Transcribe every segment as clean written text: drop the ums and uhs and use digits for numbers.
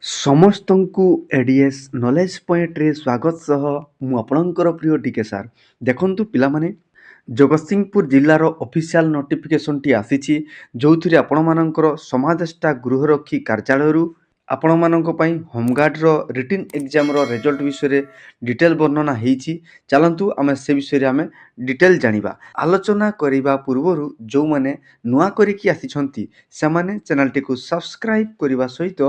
ସମସ୍ତଙ୍କୁ ADS knowledge ପଏଣ୍ଟରେ ସ୍ୱାଗତ ସହ ମୁଁ ଆପଣଙ୍କର ପ୍ରିୟ ଡିକେ ସାର୍। ଦେଖନ୍ତୁ ପିଲାମାନେ, ଜଗତସିଂହପୁର ଜିଲ୍ଲାର ଅଫିସିଆଲ ନୋଟିଫିକେସନଟି ଆସିଛି, ଯେଉଁଥିରେ ଆପଣମାନଙ୍କର ସମାଦେଷ୍ଟା ଗୃହରକ୍ଷୀ କାର୍ଯ୍ୟାଳୟରୁ ଆପଣମାନଙ୍କ ପାଇଁ ହୋମଗାର୍ଡ଼ର ରିଟିନ୍ ଏକ୍ଜାମର ରେଜଲ୍ଟ ବିଷୟରେ ଡିଟେଲ୍ ବର୍ଣ୍ଣନା ହେଇଛି। ଚାଲନ୍ତୁ ଆମେ ସେ ବିଷୟରେ ଡିଟେଲ୍ ଜାଣିବା। ଆଲୋଚନା କରିବା ପୂର୍ବରୁ ଯେଉଁମାନେ ନୂଆ କରିକି ଆସିଛନ୍ତି ସେମାନେ ଚ୍ୟାନେଲଟିକୁ ସବସ୍କ୍ରାଇବ୍ କରିବା ସହିତ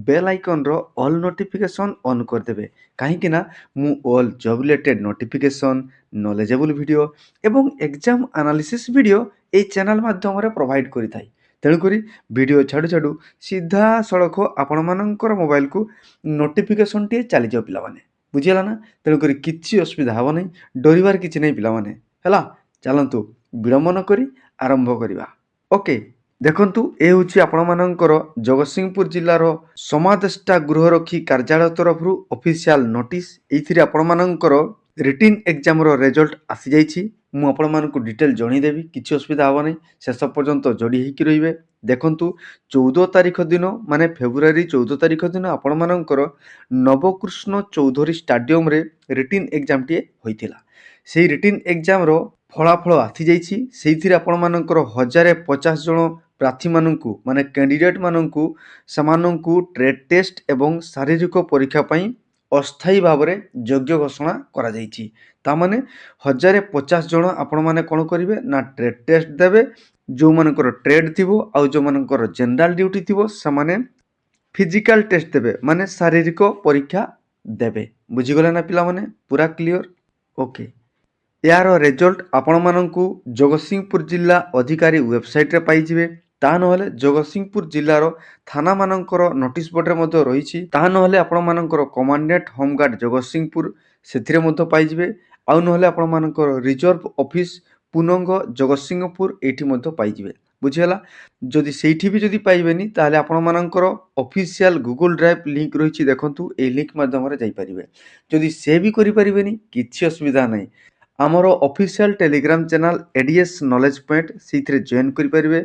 ବେଲ୍ ଆଇକନ୍ର ଅଲ୍ ନୋଟିଫିକେସନ୍ ଅନ୍ କରିଦେବେ, କାହିଁକିନା ମୁଁ all job related notification, knowledgeable video ଏବଂ ଏକ୍ଜାମ୍ ଆନାଲିସିସ୍ ଭିଡ଼ିଓ ଏହି ଚ୍ୟାନେଲ୍ ମାଧ୍ୟମରେ ପ୍ରୋଭାଇଡ଼ କରିଥାଏ। ତେଣୁକରି ଭିଡ଼ିଓ ଛାଡ଼ୁ ଛାଡ଼ୁ ସିଧାସଳଖ ଆପଣମାନଙ୍କର ମୋବାଇଲକୁ ନୋଟିଫିକେସନ୍ଟିଏ ଚାଲିଯାଉ ପିଲାମାନେ, ବୁଝିହେଲା ନା? ତେଣୁକରି କିଛି ଅସୁବିଧା ହେବ ନାହିଁ, ଡରିବାର କିଛି ନାହିଁ ପିଲାମାନେ, ହେଲା? ଚାଲନ୍ତୁ ବିଳମ୍ବ ନ କରି ଆରମ୍ଭ କରିବା। ଓକେ, ଦେଖନ୍ତୁ, ଏ ହେଉଛି ଆପଣମାନଙ୍କର ଜଗତସିଂହପୁର ଜିଲ୍ଲାର ସମାଦେଷ୍ଟା ଗୃହରକ୍ଷୀ କାର୍ଯ୍ୟାଳୟ ତରଫରୁ ଅଫିସିଆଲ ନୋଟିସ୍। ଏଇଥିରେ ଆପଣମାନଙ୍କର ରିଟିନ୍ ଏକ୍ଜାମର ରେଜଲ୍ଟ ଆସିଯାଇଛି। ମୁଁ ଆପଣମାନଙ୍କୁ ଡିଟେଲ୍ ଜଣାଇଦେବି, କିଛି ଅସୁବିଧା ହେବ ନାହିଁ, ଶେଷ ପର୍ଯ୍ୟନ୍ତ ଯୋଡ଼ି ହେଇକି ରହିବେ। ଦେଖନ୍ତୁ, 14 ତାରିଖ ଦିନ ମାନେ ଫେବୃଆରୀ 14 ତାରିଖ ଦିନ ଆପଣମାନଙ୍କର ନବକୃଷ୍ଣ ଚୌଧୁରୀ ଷ୍ଟାଡିୟମରେ ରିଟିନ୍ ଏକ୍ଜାମଟିଏ ହୋଇଥିଲା। ସେଇ ରିଟିନ୍ ଏକ୍ଜାମର ଫଳାଫଳ ଆସିଯାଇଛି। ସେଇଥିରେ ଆପଣମାନଙ୍କର 1050 ଜଣ ପ୍ରାର୍ଥୀମାନଙ୍କୁ ମାନେ କ୍ୟାଣ୍ଡିଡେଟ୍ମାନଙ୍କୁ ସେମାନଙ୍କୁ ଟ୍ରେଡ୍ ଟେଷ୍ଟ ଏବଂ ଶାରୀରିକ ପରୀକ୍ଷା ପାଇଁ ଅସ୍ଥାୟୀ ଭାବରେ ଯୋଗ୍ୟ ଘୋଷଣା କରାଯାଇଛି। ତାମାନେ 1050 ଜଣ ଆପଣମାନେ କ'ଣ କରିବେ ନା ଟ୍ରେଡ୍ ଟେଷ୍ଟ ଦେବେ। ଯେଉଁମାନଙ୍କର ଟ୍ରେଡ୍ ଥିବ ଆଉ ଯେଉଁମାନଙ୍କର ଜେନେରାଲ ଡ୍ୟୁଟି ଥିବ ସେମାନେ ଫିଜିକାଲ ଟେଷ୍ଟ ଦେବେ, ମାନେ ଶାରୀରିକ ପରୀକ୍ଷା ଦେବେ। ବୁଝିଗଲେ ନା ପିଲାମାନେ? ପୁରା କ୍ଲିଅର? ଓକେ, ଏହାର ରେଜଲ୍ଟ ଆପଣମାନଙ୍କୁ ଜଗତସିଂହପୁର ଜିଲ୍ଲା ଅଧିକାରୀ ୱେବସାଇଟ୍ରେ ପାଇଯିବେ। ତାହା ନହେଲେ ଜଗତସିଂହପୁର ଜିଲ୍ଲାର ଥାନାମାନଙ୍କର ନୋଟିସ୍ ବୋର୍ଡ଼ରେ ମଧ୍ୟ ରହିଛି। ତାହା ନହେଲେ ଆପଣମାନଙ୍କର କମାଣ୍ଡେଣ୍ଟ ହୋମଗାର୍ଡ଼ ଜଗତସିଂହପୁର ସେଥିରେ ମଧ୍ୟ ପାଇଯିବେ। ଆଉ ନହେଲେ ଆପଣମାନଙ୍କର ରିଜର୍ଭ ଅଫିସ୍ ପୁନଙ୍ଗ ଜଗତସିଂହପୁର ଏଇଠି ମଧ୍ୟ ପାଇଯିବେ। ବୁଝିହେଲା? ଯଦି ସେଇଠି ବି ଯଦି ପାଇବେନି ତାହେଲେ ଆପଣମାନଙ୍କର ଅଫିସିଆଲ ଗୁଗଲ ଡ୍ରାଇଭ୍ ଲିଙ୍କ୍ ରହିଛି, ଦେଖନ୍ତୁ, ଏଇ ଲିଙ୍କ୍ ମାଧ୍ୟମରେ ଯାଇପାରିବେ। ଯଦି ସେ ବି କରିପାରିବେନି କିଛି ଅସୁବିଧା ନାହିଁ, ଆମର official Telegram channel ADS knowledge point ସେଇଥିରେ ଜଏନ୍ କରିପାରିବେ।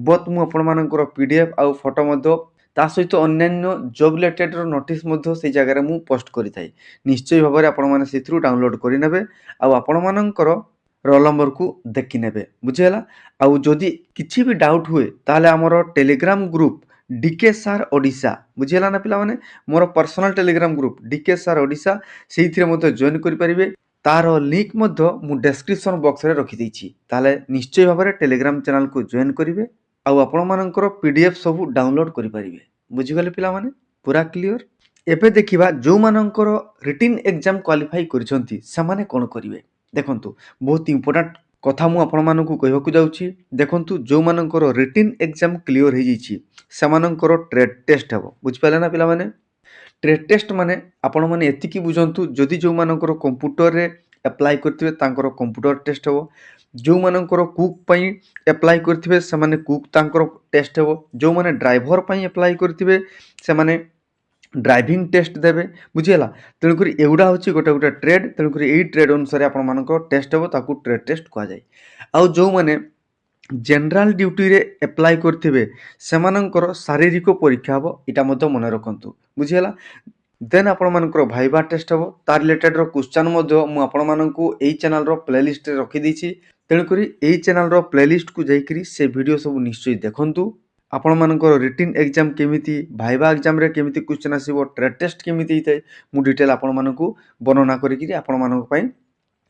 ବଟ୍ ମୁଁ ଆପଣମାନଙ୍କର PDF ଆଉ ଫଟୋ ମଧ୍ୟ ତା ସହିତ ଅନ୍ୟାନ୍ୟ ଜବ୍ ରିଲେଟେଡ୍ର ନୋଟିସ୍ ମଧ୍ୟ ସେଇ ଜାଗାରେ ମୁଁ ପୋଷ୍ଟ କରିଥାଏ। ନିଶ୍ଚୟ ଭାବରେ ଆପଣମାନେ ସେଥିରୁ ଡାଉନଲୋଡ଼ କରିନେବେ ଆଉ ଆପଣମାନଙ୍କର ରୋଲ୍ ନମ୍ବରକୁ ଦେଖିନେବେ। ବୁଝିହେଲା? ଆଉ ଯଦି କିଛି ବି ଡାଉଟ୍ ହୁଏ ତାହେଲେ ଆମର Telegram group DK sir Odisha, ବୁଝିହେଲା ନା ପିଲାମାନେ? ମୋର personal Telegram group DK sir Odisha, ସେଇଥିରେ ମଧ୍ୟ ଜଏନ୍ କରିପାରିବେ। ତାର ଲିଙ୍କ୍ ମଧ୍ୟ ମୁଁ ଡେସ୍କ୍ରିପସନ୍ ବକ୍ସରେ ରଖିଦେଇଛି। ତାହେଲେ ନିଶ୍ଚୟ ଭାବରେ ଟେଲିଗ୍ରାମ ଚ୍ୟାନେଲକୁ ଜଏନ୍ କରିବେ ଆଉ ଆପଣମାନଙ୍କର PDF ସବୁ ଡାଉନଲୋଡ଼ କରିପାରିବେ। ବୁଝିଗଲେ ପିଲାମାନେ? ପୁରା କ୍ଲିଅର? ଏବେ ଦେଖିବା ଯେଉଁମାନଙ୍କର ରିଟିନ୍ ଏକ୍ଜାମ କ୍ୱାଲିଫାଇ କରିଛନ୍ତି ସେମାନେ କ'ଣ କରିବେ। ଦେଖନ୍ତୁ, ବହୁତ ଇମ୍ପୋର୍ଟାଣ୍ଟ କଥା ମୁଁ ଆପଣମାନଙ୍କୁ କହିବାକୁ ଯାଉଛି। ଦେଖନ୍ତୁ, ଯେଉଁମାନଙ୍କର ରିଟିନ୍ ଏକ୍ଜାମ କ୍ଲିଅର ହେଇଯାଇଛି ସେମାନଙ୍କର ଟ୍ରେଡ୍ ଟେଷ୍ଟ ହେବ। ବୁଝିପାରିଲେ ନା ପିଲାମାନେ? ଟ୍ରେଡ୍ ଟେଷ୍ଟ ମାନେ ଆପଣମାନେ ଏତିକି ବୁଝନ୍ତୁ, ଯଦି ଯେଉଁମାନଙ୍କର କମ୍ପ୍ୟୁଟରରେ ଆପ୍ଲାଏ କରିଥିବେ ତାଙ୍କର କମ୍ପ୍ୟୁଟର ଟେଷ୍ଟ ହେବ। ଯେଉଁମାନଙ୍କର କୁକ୍ ପାଇଁ ଆପ୍ଲାଏ କରିଥିବେ ସେମାନେ କୁକ୍ ତାଙ୍କର ଟେଷ୍ଟ ହେବ। ଯେଉଁମାନେ ଡ୍ରାଇଭର ପାଇଁ ଆପ୍ଲାଏ କରିଥିବେ ସେମାନେ ଡ୍ରାଇଭିଂ ଟେଷ୍ଟ ଦେବେ। ବୁଝିହେଲା? ତେଣୁକରି ଏଗୁଡ଼ା ହେଉଛି ଗୋଟେ ଗୋଟେ ଟ୍ରେଡ୍। ତେଣୁକରି ଏଇ ଟ୍ରେଡ୍ ଅନୁସାରେ ଆପଣମାନଙ୍କର ଟେଷ୍ଟ ହେବ, ତାକୁ ଟ୍ରେଡ୍ ଟେଷ୍ଟ କୁହାଯାଏ। ଆଉ ଯେଉଁମାନେ ଜେନେରାଲ ଡ୍ୟୁଟିରେ ଆପ୍ଲାଏ କରିଥିବେ ସେମାନଙ୍କର ଶାରୀରିକ ପରୀକ୍ଷା ହେବ, ଏଇଟା ମଧ୍ୟ ମନେ ରଖନ୍ତୁ। ବୁଝିହେଲା? ଦେନ୍ ଆପଣମାନଙ୍କର ଭାଇବା ଟେଷ୍ଟ ହେବ। ତା ରିଲେଟେଡ୍ର କ୍ୱେଶ୍ଚନ୍ ମଧ୍ୟ ମୁଁ ଆପଣମାନଙ୍କୁ ଏଇ ଚ୍ୟାନେଲ୍ର ପ୍ଲେଲିଷ୍ଟରେ ରଖିଦେଇଛି। ତେଣୁକରି ଏଇ ଚ୍ୟାନେଲ୍ର ପ୍ଲେଲିଷ୍ଟକୁ ଯାଇକରି ସେ ଭିଡ଼ିଓ ସବୁ ନିଶ୍ଚୟ ଦେଖନ୍ତୁ। ଆପଣମାନଙ୍କର ରିଟିନ୍ ଏକ୍ଜାମ କେମିତି, ଭାଇବା ଏକ୍ଜାମରେ କେମିତି କ୍ୱେଶ୍ଚନ୍ ଆସିବ, ଟ୍ରେଡ୍ ଟେଷ୍ଟ କେମିତି ହେଇଥାଏ, ମୁଁ ଡିଟେଲ୍ ଆପଣମାନଙ୍କୁ ବର୍ଣ୍ଣନା କରିକିରି ଆପଣମାନଙ୍କ ପାଇଁ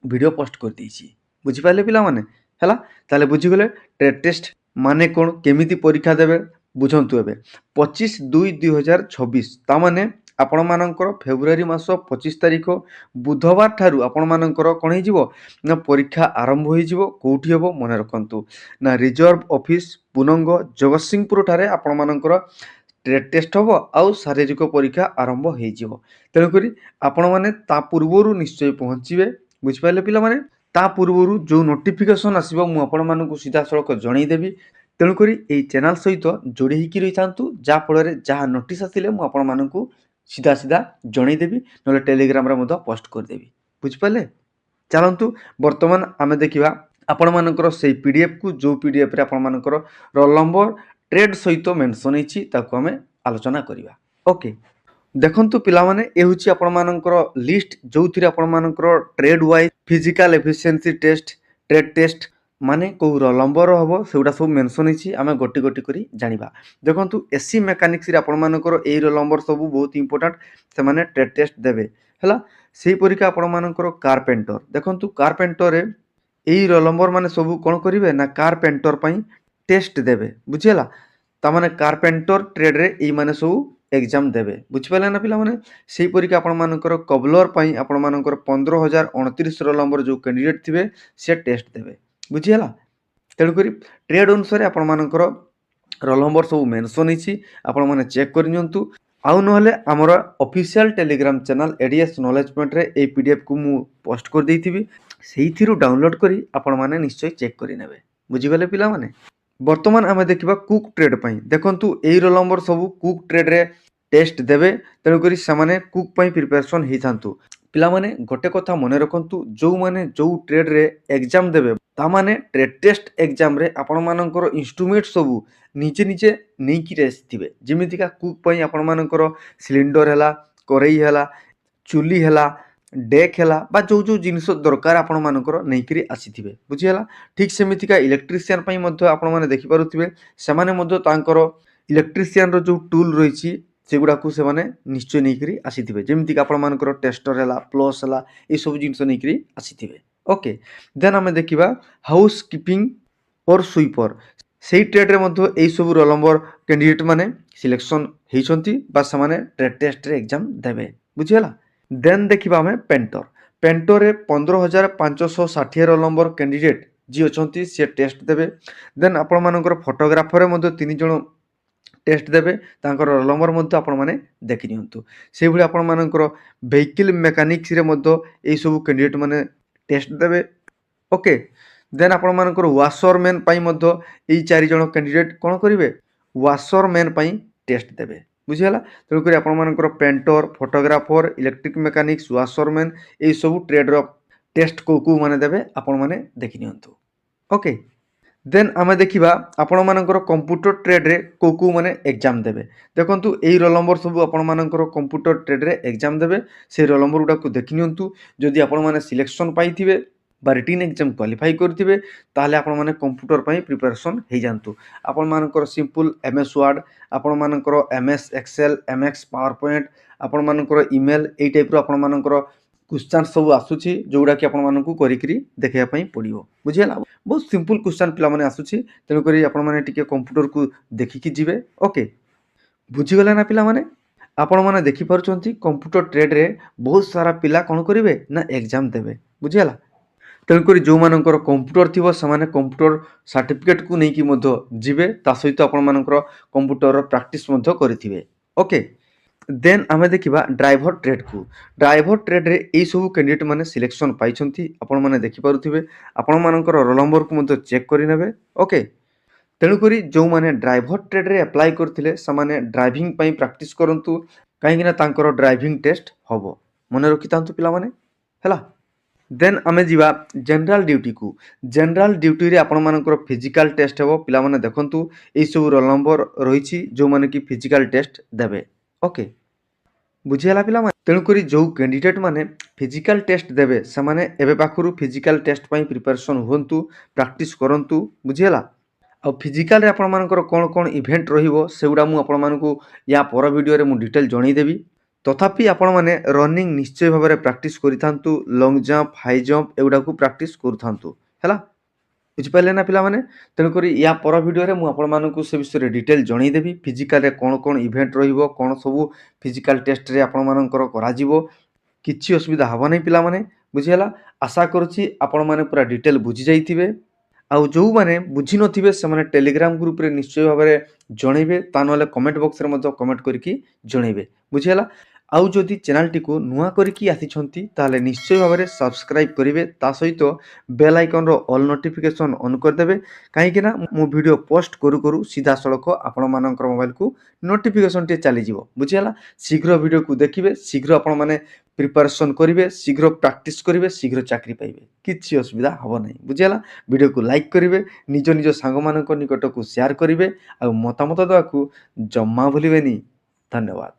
ଭିଡ଼ିଓ ପୋଷ୍ଟ କରିଦେଇଛି। ବୁଝିପାରିଲେ ପିଲାମାନେ? ହେଲା? ତାହେଲେ ବୁଝିଗଲେ ଟ୍ରେଡ୍ ଟେଷ୍ଟ ମାନେ କ'ଣ, କେମିତି ପରୀକ୍ଷା ଦେବେ। ବୁଝନ୍ତୁ, ଏବେ 25/2/2026 ତାମାନେ ଆପଣମାନଙ୍କର ଫେବୃଆରୀ ମାସ 25 ତାରିଖ ବୁଧବାର ଠାରୁ ଆପଣମାନଙ୍କର କ'ଣ ହେଇଯିବ ନା ପରୀକ୍ଷା ଆରମ୍ଭ ହୋଇଯିବ। କେଉଁଠି ହେବ ମନେ ରଖନ୍ତୁ ନା ରିଜର୍ଭ ଅଫିସ୍ ପୁନଙ୍ଗ ଜଗତସିଂହପୁର ଠାରେ ଆପଣମାନଙ୍କର ଟ୍ରେଡ୍ ଟେଷ୍ଟ ହେବ ଆଉ ଶାରୀରିକ ପରୀକ୍ଷା ଆରମ୍ଭ ହୋଇଯିବ। ତେଣୁକରି ଆପଣମାନେ ତା ପୂର୍ବରୁ ନିଶ୍ଚୟ ପହଞ୍ଚିବେ। ବୁଝିପାରିଲେ ପିଲାମାନେ? ତା ପୂର୍ବରୁ ଯେଉଁ ନୋଟିଫିକେସନ୍ ଆସିବ ମୁଁ ଆପଣମାନଙ୍କୁ ସିଧାସଳଖ ଜଣାଇଦେବି। ତେଣୁକରି ଏହି ଚ୍ୟାନେଲ୍ ସହିତ ଯୋଡ଼ି ହେଇକି ରହିଥାନ୍ତୁ, ଯାହାଫଳରେ ଯାହା ନୋଟିସ୍ ଆସିଲେ ମୁଁ ଆପଣମାନଙ୍କୁ ସିଧା ଜଣାଇଦେବି, ନହେଲେ ଟେଲିଗ୍ରାମରେ ମଧ୍ୟ ପୋଷ୍ଟ କରିଦେବି। ବୁଝିପାରିଲେ? ଚାଲନ୍ତୁ ବର୍ତ୍ତମାନ ଆମେ ଦେଖିବା ଆପଣମାନଙ୍କର ସେଇ PDFକୁ, ଯେଉଁ PDFରେ ଆପଣମାନଙ୍କର ରୋଲ୍ ନମ୍ବର ଟ୍ରେଡ୍ ସହିତ ମେନସନ୍ ହେଇଛି ତାକୁ ଆମେ ଆଲୋଚନା କରିବା। ଓକେ, ଦେଖନ୍ତୁ ପିଲାମାନେ ଏ ହେଉଛି ଆପଣମାନଙ୍କର ଲିଷ୍ଟ ଯେଉଁଥିରେ ଆପଣମାନଙ୍କର trade wise physical efficiency test trade test ମାନେ କେଉଁ ରୋଲ୍ ନମ୍ବର ହେବ ସେଗୁଡ଼ା ସବୁ ମେନସନ୍ ହେଇଛି। ଆମେ ଗୋଟି ଗୋଟି କରି ଜାଣିବା। ଦେଖନ୍ତୁ ଏସି ମେକାନିକ୍ସରେ ଆପଣମାନଙ୍କର ଏଇ ରୋଲ୍ ନମ୍ବର ସବୁ ବହୁତ ଇମ୍ପୋର୍ଟାଣ୍ଟ, ସେମାନେ ଟ୍ରେଡ୍ ଟେଷ୍ଟ ଦେବେ ହେଲା। ସେହିପରିକା ଆପଣମାନଙ୍କର କାର୍ପେଣ୍ଟର, ଦେଖନ୍ତୁ କାର୍ପେଣ୍ଟରରେ ଏଇ ରୋଲ୍ ନମ୍ବର ମାନେ ସବୁ କ'ଣ କରିବେ ନା କାର୍ପେଣ୍ଟର ପାଇଁ ଟେଷ୍ଟ ଦେବେ, ବୁଝିହେଲା। ତାମାନେ କାର୍ପେଣ୍ଟର ଟ୍ରେଡ୍ରେ ଏଇମାନେ ସବୁ ଏକ୍ଜାମ୍ ଦେବେ, ବୁଝିପାରିଲେ ନା ପିଲାମାନେ। ସେହିପରିକା ଆପଣମାନଙ୍କର କବଲର ପାଇଁ ଆପଣମାନଙ୍କର 15,029 ରୋଲ୍ ନମ୍ବର ଯେଉଁ କ୍ୟାଣ୍ଡିଡେଟ୍ ଥିବେ ସେ ଟେଷ୍ଟ ଦେବେ, ବୁଝିହେଲା। ତେଣୁକରି ଟ୍ରେଡ୍ ଅନୁସାରେ ଆପଣମାନଙ୍କର ରୋଲ୍ ନମ୍ବର ସବୁ ମେନସନ୍ ହେଇଛି, ଆପଣମାନେ ଚେକ୍ କରି ନିଅନ୍ତୁ। ଆଉ ନହେଲେ ଆମର official Telegram channel ADS knowledge ପଏଣ୍ଟରେ ଏଇ ପିଡିଏଫ୍କୁ ମୁଁ ପୋଷ୍ଟ କରିଦେଇଥିବି, ସେଇଥିରୁ ଡାଉନଲୋଡ୍ କରି ଆପଣମାନେ ନିଶ୍ଚୟ ଚେକ୍ କରିନେବେ, ବୁଝିଗଲେ ପିଲାମାନେ। ବର୍ତ୍ତମାନ ଆମେ ଦେଖିବା କୁକ୍ ଟ୍ରେଡ୍ ପାଇଁ। ଦେଖନ୍ତୁ ଏଇ ରୋଲ୍ ନମ୍ବର ସବୁ କୁକ୍ ଟ୍ରେଡ୍ରେ ଟେଷ୍ଟ ଦେବେ, ତେଣୁକରି ସେମାନେ କୁକ୍ ପାଇଁ ପ୍ରିପାରେସନ୍ ହେଇଥାନ୍ତୁ। ପିଲାମାନେ ଗୋଟେ କଥା ମନେ ରଖନ୍ତୁ, ଯେଉଁମାନେ ଯେଉଁ ଟ୍ରେଡ୍ରେ ଏକ୍ଜାମ୍ ଦେବେ ତାମାନେ ଟ୍ରେଡ୍ ଟେଷ୍ଟ ଏକ୍ଜାମ୍ରେ ଆପଣମାନଙ୍କର ଇନଷ୍ଟ୍ରୁମେଣ୍ଟ ସବୁ ନିଜେ ନିଜେ ନେଇକିରି ଆସିଥିବେ। ଯେମିତିକା କୁକ୍ ପାଇଁ ଆପଣମାନଙ୍କର ସିଲିଣ୍ଡର ହେଲା, କରେଇ ହେଲା, ଚୁଲି ହେଲା, ଡେକ୍ ହେଲା ବା ଯେଉଁ ଜିନିଷ ଦରକାର ଆପଣମାନଙ୍କର ନେଇକିରି ଆସିଥିବେ, ବୁଝିହେଲା। ଠିକ୍ ସେମିତିକା ଇଲେକ୍ଟ୍ରିସିଆନ୍ ପାଇଁ ମଧ୍ୟ ଆପଣମାନେ ଦେଖିପାରୁଥିବେ, ସେମାନେ ମଧ୍ୟ ତାଙ୍କର ଇଲେକ୍ଟ୍ରିସିଆନ୍ର ଯେଉଁ ଟୁଲ୍ ରହିଛି ସେଗୁଡ଼ାକୁ ସେମାନେ ନିଶ୍ଚୟ ନେଇକିରି ଆସିଥିବେ। ଯେମିତିକି ଆପଣମାନଙ୍କର ଟେଷ୍ଟର ହେଲା, ପ୍ଲସ୍ ହେଲା, ଏସବୁ ଜିନିଷ ନେଇକିରି ଆସିଥିବେ। ଓକେ, ଦେନ୍ ଆମେ ଦେଖିବା ହାଉସ୍ କିପିଂ ଅର୍ ସୁଇପର। ସେଇ ଟ୍ରେଡ୍ରେ ମଧ୍ୟ ଏଇସବୁ ରୋଲ୍ ନମ୍ବର କ୍ୟାଣ୍ଡିଡେଟ୍ ମାନେ ସିଲେକ୍ସନ୍ ହେଇଛନ୍ତି ବା ସେମାନେ ଟ୍ରେଡ୍ ଟେଷ୍ଟରେ ଏକ୍ଜାମ୍ ଦେବେ, ବୁଝିହେଲା। ଦେନ୍ ଦେଖିବା ଆମେ ପେଣ୍ଟର। ପେଣ୍ଟରରେ 15,560 ରୋଲ୍ ନମ୍ବର କ୍ୟାଣ୍ଡିଡେଟ୍ ଯିଏ ଅଛନ୍ତି ସିଏ ଟେଷ୍ଟ ଦେବେ। ଦେନ୍ ଆପଣମାନଙ୍କର ଫଟୋଗ୍ରାଫରରେ ମଧ୍ୟ 3 ଜଣ ଟେଷ୍ଟ ଦେବେ, ତାଙ୍କର ରୋଲ୍ ନମ୍ବର ମଧ୍ୟ ଆପଣମାନେ ଦେଖି ନିଅନ୍ତୁ। ସେଇଭଳି ଆପଣମାନଙ୍କର ଭେହିକିଲ୍ ମେକାନିକ୍ସରେ ମଧ୍ୟ ଏଇସବୁ କ୍ୟାଣ୍ଡିଡେଟ୍ ମାନେ ଟେଷ୍ଟ ଦେବେ। ଓକେ, ଦେନ୍ ଆପଣମାନଙ୍କର ୱାସରମ୍ୟାନ୍ ପାଇଁ ମଧ୍ୟ ଏଇ 4 ଜଣ କ୍ୟାଣ୍ଡିଡେଟ୍ କ'ଣ କରିବେ, ୱାସରମ୍ୟାନ୍ ପାଇଁ ଟେଷ୍ଟ ଦେବେ, ବୁଝିହେଲା। ତେଣୁକରି ଆପଣମାନଙ୍କର ପେଣ୍ଟର, ଫଟୋଗ୍ରାଫର, ଇଲେକ୍ଟ୍ରିକ୍ ମେକାନିକ୍ସ, ୱାସରମ୍ୟାନ୍ ଏଇସବୁ ଟ୍ରେଡ୍ର ଟେଷ୍ଟ କେଉଁ ମାନେ ଦେବେ ଆପଣମାନେ ଦେଖି ନିଅନ୍ତୁ। ଓକେ, ଦେନ୍ ଆମେ ଦେଖିବା ଆପଣମାନଙ୍କର କମ୍ପ୍ୟୁଟର ଟ୍ରେଡ୍ରେ କେଉଁ ମାନେ ଏକ୍ଜାମ୍ ଦେବେ। ଦେଖନ୍ତୁ ଏଇ ରୋଲ୍ ନମ୍ବର ସବୁ ଆପଣମାନଙ୍କର କମ୍ପ୍ୟୁଟର ଟ୍ରେଡ୍ରେ ଏକ୍ଜାମ୍ ଦେବେ, ସେଇ ରୋଲ୍ ନମ୍ବର ଗୁଡ଼ାକୁ ଦେଖି ନିଅନ୍ତୁ। ଯଦି ଆପଣମାନେ ସିଲେକ୍ସନ୍ ପାଇଥିବେ ବା ରିଟିନ୍ ଏକ୍ଜାମ୍ କ୍ୱାଲିଫାଇ କରିଥିବେ ତାହେଲେ ଆପଣମାନେ କମ୍ପ୍ୟୁଟର ପାଇଁ ପ୍ରିପାରେସନ୍ ହେଇଯାଆନ୍ତୁ। ଆପଣମାନଙ୍କର ସିମ୍ପଲ୍ MS ୱାର୍ଡ଼, ଆପଣମାନଙ୍କର MS excel, MX power point, ଆପଣମାନଙ୍କର ଇମେଲ୍, ଏଇ ଟାଇପ୍ର ଆପଣମାନଙ୍କର କ୍ୱେଶ୍ଚନ୍ ସବୁ ଆସୁଛି ଯେଉଁଗୁଡ଼ାକି ଆପଣମାନଙ୍କୁ କରିକିରି ଦେଖିବା ପାଇଁ ପଡ଼ିବ, ବୁଝିହେଲା। ବହୁତ ସିମ୍ପଲ୍ କ୍ୱେଶ୍ଚନ୍ ପିଲାମାନେ ଆସୁଛି, ତେଣୁକରି ଆପଣମାନେ ଟିକେ କମ୍ପ୍ୟୁଟରକୁ ଦେଖିକି ଯିବେ। ଓକେ, ବୁଝିଗଲେ ନା ପିଲାମାନେ। ଆପଣମାନେ ଦେଖିପାରୁଛନ୍ତି କମ୍ପ୍ୟୁଟର ଟ୍ରେଡ୍ରେ ବହୁତ ସାରା ପିଲା କ'ଣ କରିବେ ନା ଏକ୍ଜାମ୍ ଦେବେ, ବୁଝିହେଲା। ତେଣୁକରି ଯେଉଁମାନଙ୍କର କମ୍ପ୍ୟୁଟର ଥିବ ସେମାନେ କମ୍ପ୍ୟୁଟର ସାର୍ଟିଫିକେଟ୍କୁ ନେଇକି ମଧ୍ୟ ଯିବେ, ତା ସହିତ ଆପଣମାନଙ୍କର କମ୍ପ୍ୟୁଟରର ପ୍ରାକ୍ଟିସ୍ ମଧ୍ୟ କରିଥିବେ। ଓକେ, ଦେନ୍ ଆମେ ଦେଖିବା ଡ୍ରାଇଭର ଟ୍ରେଡ୍କୁ। ଡ୍ରାଇଭର ଟ୍ରେଡ୍ରେ ଏଇସବୁ କ୍ୟାଣ୍ଡିଡେଟ୍ ମାନେ ସିଲେକ୍ସନ୍ ପାଇଛନ୍ତି, ଆପଣମାନେ ଦେଖିପାରୁଥିବେ। ଆପଣମାନଙ୍କର ରୋଲ୍ ନମ୍ବରକୁ ମଧ୍ୟ ଚେକ୍ କରିନେବେ। ଓକେ, ତେଣୁକରି ଯେଉଁମାନେ ଡ୍ରାଇଭର ଟ୍ରେଡ୍ରେ ଆପ୍ଲାଏ କରିଥିଲେ ସେମାନେ ଡ୍ରାଇଭିଂ ପାଇଁ ପ୍ରାକ୍ଟିସ୍ କରନ୍ତୁ, କାହିଁକିନା ତାଙ୍କର ଡ୍ରାଇଭିଂ ଟେଷ୍ଟ ହେବ, ମନେ ରଖିଥାନ୍ତୁ ପିଲାମାନେ, ହେଲା। ଦେନ୍ ଆମେ ଯିବା ଜେନେରାଲ୍ ଡ୍ୟୁଟିକୁ। ଜେନେରାଲ୍ ଡ୍ୟୁଟିରେ ଆପଣମାନଙ୍କର ଫିଜିକାଲ୍ ଟେଷ୍ଟ ହେବ। ପିଲାମାନେ ଦେଖନ୍ତୁ ଏଇସବୁ ରୋଲ୍ ନମ୍ବର ରହିଛି ଯେଉଁମାନେ କି ଫିଜିକାଲ୍ ଟେଷ୍ଟ ଦେବେ। ଓକେ, ବୁଝିହେଲା ପିଲାମାନେ। ତେଣୁକରି ଯେଉଁ କ୍ୟାଣ୍ଡିଡେଟ୍ ମାନେ ଫିଜିକାଲ୍ ଟେଷ୍ଟ ଦେବେ ସେମାନେ ଏବେ ପାଖରୁ ଫିଜିକାଲ୍ ଟେଷ୍ଟ ପାଇଁ ପ୍ରିପାରେସନ୍ ହୁଅନ୍ତୁ, ପ୍ରାକ୍ଟିସ୍ କରନ୍ତୁ, ବୁଝିହେଲା। ଆଉ ଫିଜିକାଲରେ ଆପଣମାନଙ୍କର କ'ଣ କ'ଣ ଇଭେଣ୍ଟ ରହିବ ସେଗୁଡ଼ା ମୁଁ ଆପଣମାନଙ୍କୁ ୟା ପର ଭିଡ଼ିଓରେ ମୁଁ ଡିଟେଲ୍ ଜଣାଇଦେବି। ତଥାପି ଆପଣମାନେ ରନିଂ ନିଶ୍ଚୟ ଭାବରେ ପ୍ରାକ୍ଟିସ୍ କରିଥାନ୍ତୁ, ଲଙ୍ଗ୍ ଜମ୍ପ, ହାଇ ଜମ୍ପ ଏଗୁଡ଼ାକୁ ପ୍ରାକ୍ଟିସ୍ କରୁଥାନ୍ତୁ, ହେଲା। ବୁଝିପାରିଲେ ନା ପିଲାମାନେ। ତେଣୁକରି ୟା ପର ଭିଡ଼ିଓରେ ମୁଁ ଆପଣମାନଙ୍କୁ ସେ ବିଷୟରେ ଡିଟେଲ୍ ଜଣାଇଦେବି। ଫିଜିକାଲରେ କ'ଣ କ'ଣ ଇଭେଣ୍ଟ ରହିବ, କ'ଣ ସବୁ ଫିଜିକାଲ୍ ଟେଷ୍ଟରେ ଆପଣମାନଙ୍କର କରାଯିବ, କିଛି ଅସୁବିଧା ହେବ ନାହିଁ ପିଲାମାନେ, ବୁଝିହେଲା। ଆଶା କରୁଛି ଆପଣମାନେ ପୁରା ଡିଟେଲ୍ ବୁଝିଯାଇଥିବେ। ଆଉ ଯେଉଁମାନେ ବୁଝିନଥିବେ ସେମାନେ ଟେଲିଗ୍ରାମ ଗ୍ରୁପ୍ରେ ନିଶ୍ଚୟ ଭାବରେ ଜଣାଇବେ, ତା ନହେଲେ କମେଣ୍ଟ ବକ୍ସରେ ମଧ୍ୟ କମେଣ୍ଟ କରିକି ଜଣାଇବେ, ବୁଝିହେଲା। ଆଉ ଯଦି ଚ୍ୟାନେଲଟିକୁ ନୂଆ କରିକି ଆସିଛନ୍ତି ତାହେଲେ ନିଶ୍ଚୟ ଭାବରେ ସବସ୍କ୍ରାଇବ୍ କରିବେ, ତା ସହିତ ବେଲ୍ ଆଇକନ୍ର ଅଲ୍ ନୋଟିଫିକେସନ୍ ଅନ୍ କରିଦେବେ, କାହିଁକିନା ମୁଁ ଭିଡ଼ିଓ ପୋଷ୍ଟ କରୁ କରୁ ସିଧାସଳଖ ଆପଣମାନଙ୍କର ମୋବାଇଲକୁ ନୋଟିଫିକେସନ୍ଟିଏ ଚାଲିଯିବ, ବୁଝିହେଲା। ଶୀଘ୍ର ଭିଡ଼ିଓକୁ ଦେଖିବେ, ଶୀଘ୍ର ଆପଣମାନେ ପ୍ରିପାରେସନ୍ କରିବେ, ଶୀଘ୍ର ପ୍ରାକ୍ଟିସ୍ କରିବେ, ଶୀଘ୍ର ଚାକିରି ପାଇବେ, କିଛି ଅସୁବିଧା ହେବ ନାହିଁ, ବୁଝିହେଲା। ଭିଡ଼ିଓକୁ ଲାଇକ୍ କରିବେ, ନିଜ ସାଙ୍ଗମାନଙ୍କ ନିକଟକୁ ସେୟାର କରିବେ, ଆଉ ମତାମତ ଦେବାକୁ ଜମା ଭୁଲିବେନି। ଧନ୍ୟବାଦ।